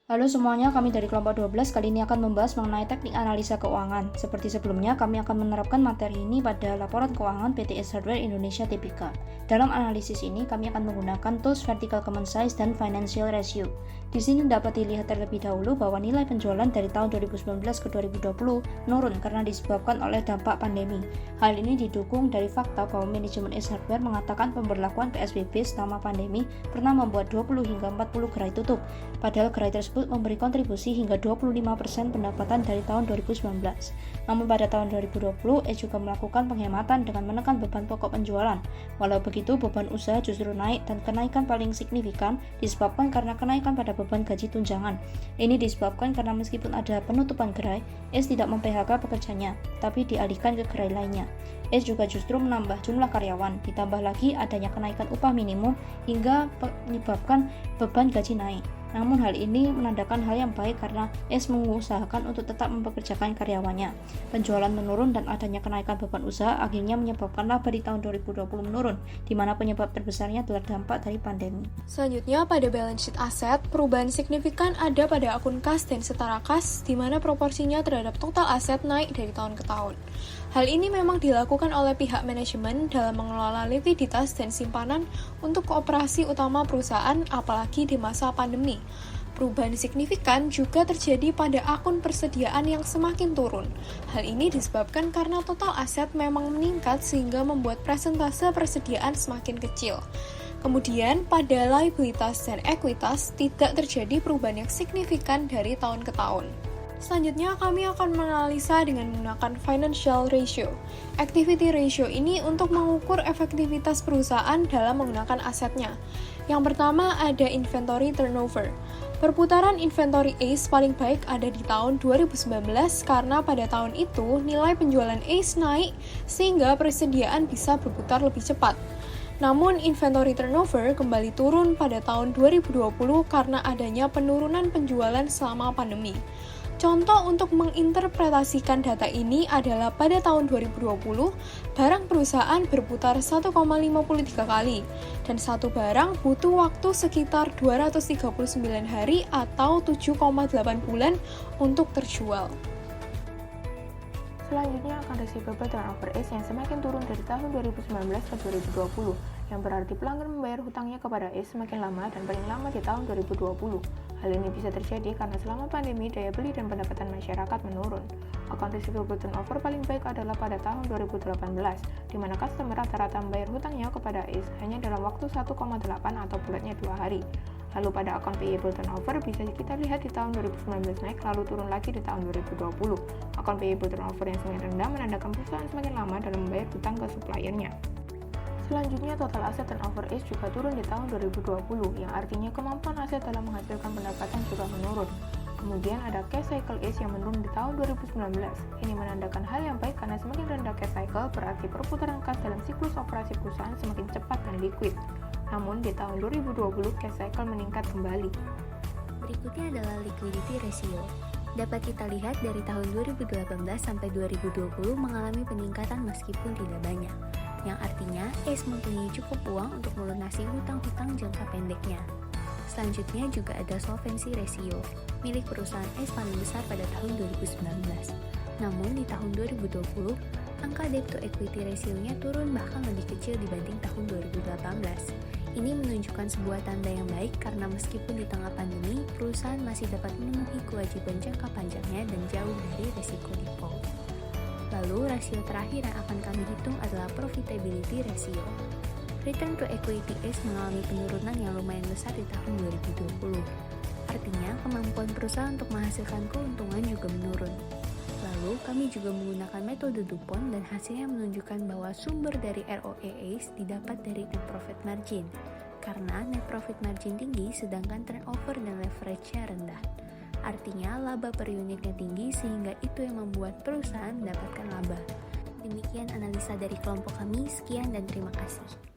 Halo semuanya, kami dari kelompok 12 kali ini akan membahas mengenai teknik analisa keuangan. Seperti sebelumnya, kami akan menerapkan materi ini pada laporan keuangan PT S Hardware Indonesia Tbk. Dalam analisis ini, kami akan menggunakan tools Vertical Common Size dan Financial Ratio. Di sini dapat dilihat terlebih dahulu bahwa nilai penjualan dari tahun 2019 ke 2020 menurun karena disebabkan oleh dampak pandemi. Hal ini didukung dari fakta bahwa manajemen S Hardware mengatakan pemberlakuan PSBB selama pandemi pernah membuat 20 hingga 40 gerai tutup, padahal gerai tersebut memberi kontribusi hingga 25% pendapatan dari tahun 2019. Namun pada tahun 2020, juga melakukan penghematan dengan menekan beban pokok penjualan. Walau begitu, beban usaha justru naik dan kenaikan paling signifikan disebabkan karena kenaikan pada beban gaji tunjangan. Ini disebabkan karena meskipun ada penutupan gerai, S tidak mem-PHK pekerjanya, tapi dialihkan ke gerai lainnya. S juga justru menambah jumlah karyawan, ditambah lagi adanya kenaikan upah minimum hingga menyebabkan beban gaji naik. Namun hal ini menandakan hal yang baik karena S mengusahakan untuk tetap mempekerjakan karyawannya. Penjualan menurun dan adanya kenaikan beban usaha akhirnya menyebabkan laba di tahun 2020 menurun, di mana penyebab terbesarnya adalah dampak dari pandemi. Selanjutnya, pada balance sheet aset, perubahan signifikan ada pada akun kas dan setara kas, di mana proporsinya terhadap total aset naik dari tahun ke tahun. Hal ini memang dilakukan oleh pihak manajemen dalam mengelola likuiditas dan simpanan untuk operasi utama perusahaan, apalagi di masa pandemi. Perubahan signifikan juga terjadi pada akun persediaan yang semakin turun. Hal ini disebabkan karena total aset memang meningkat sehingga membuat persentase persediaan semakin kecil. Kemudian, pada liabilitas dan ekuitas tidak terjadi perubahan yang signifikan dari tahun ke tahun. Selanjutnya, kami akan menganalisa dengan menggunakan financial ratio. Activity ratio ini untuk mengukur efektivitas perusahaan dalam menggunakan asetnya. Yang pertama ada inventory turnover. Perputaran inventory ACE paling baik ada di tahun 2019 karena pada tahun itu nilai penjualan ACE naik sehingga persediaan bisa berputar lebih cepat. Namun, inventory turnover kembali turun pada tahun 2020 karena adanya penurunan penjualan selama pandemi. Contoh untuk menginterpretasikan data ini adalah pada tahun 2020, barang perusahaan berputar 1,53 kali, dan satu barang butuh waktu sekitar 239 hari atau 7,8 bulan untuk terjual. Selanjutnya akan receivable turnover ACE yang semakin turun dari tahun 2019 ke 2020, yang berarti pelanggan membayar hutangnya kepada ACE semakin lama dan paling lama di tahun 2020. Hal ini bisa terjadi karena selama pandemi daya beli dan pendapatan masyarakat menurun. Account receivable turnover paling baik adalah pada tahun 2018, di mana customer rata-rata membayar hutangnya kepada ACE hanya dalam waktu 1,8 atau bulatnya 2 hari. Lalu pada account payable turnover bisa kita lihat di tahun 2019 naik lalu turun lagi di tahun 2020. Account payable turnover yang semakin rendah menandakan perusahaan semakin lama dalam membayar hutang ke suppliernya. Selanjutnya, total aset turnover ACE juga turun di tahun 2020, yang artinya kemampuan aset dalam menghasilkan pendapatan juga menurun. Kemudian ada cash cycle ACE yang menurun di tahun 2019. Ini menandakan hal yang baik karena semakin rendah cash cycle berarti perputaran kas dalam siklus operasi perusahaan semakin cepat dan liquid. Namun di tahun 2020 cash cycle meningkat kembali. Berikutnya adalah liquidity ratio. Dapat kita lihat dari tahun 2018 sampai 2020 mengalami peningkatan meskipun tidak banyak, yang artinya ACE mempunyai cukup uang untuk melunasi hutang-hutang jangka pendeknya. Selanjutnya juga ada solvency ratio, milik perusahaan ACE paling besar pada tahun 2019. Namun di tahun 2020, angka debt to equity ratio-nya turun bahkan lebih kecil dibanding tahun 2018. Ini menunjukkan sebuah tanda yang baik karena meskipun di tengah pandemi, perusahaan masih dapat memenuhi kewajiban jangka panjangnya dan jauh dari risiko default. Lalu, rasio terakhir yang akan kami hitung adalah profitability ratio. Return to equity ACE mengalami penurunan yang lumayan besar di tahun 2020. Artinya, kemampuan perusahaan untuk menghasilkan keuntungan juga menurun. Lalu, kami juga menggunakan metode DuPont dan hasilnya menunjukkan bahwa sumber dari ROE ACE didapat dari net profit margin, karena net profit margin tinggi sedangkan turnover dan leverage-nya rendah. Artinya, laba per unitnya tinggi sehingga itu yang membuat perusahaan mendapatkan laba. Demikian analisa dari kelompok kami, sekian dan terima kasih.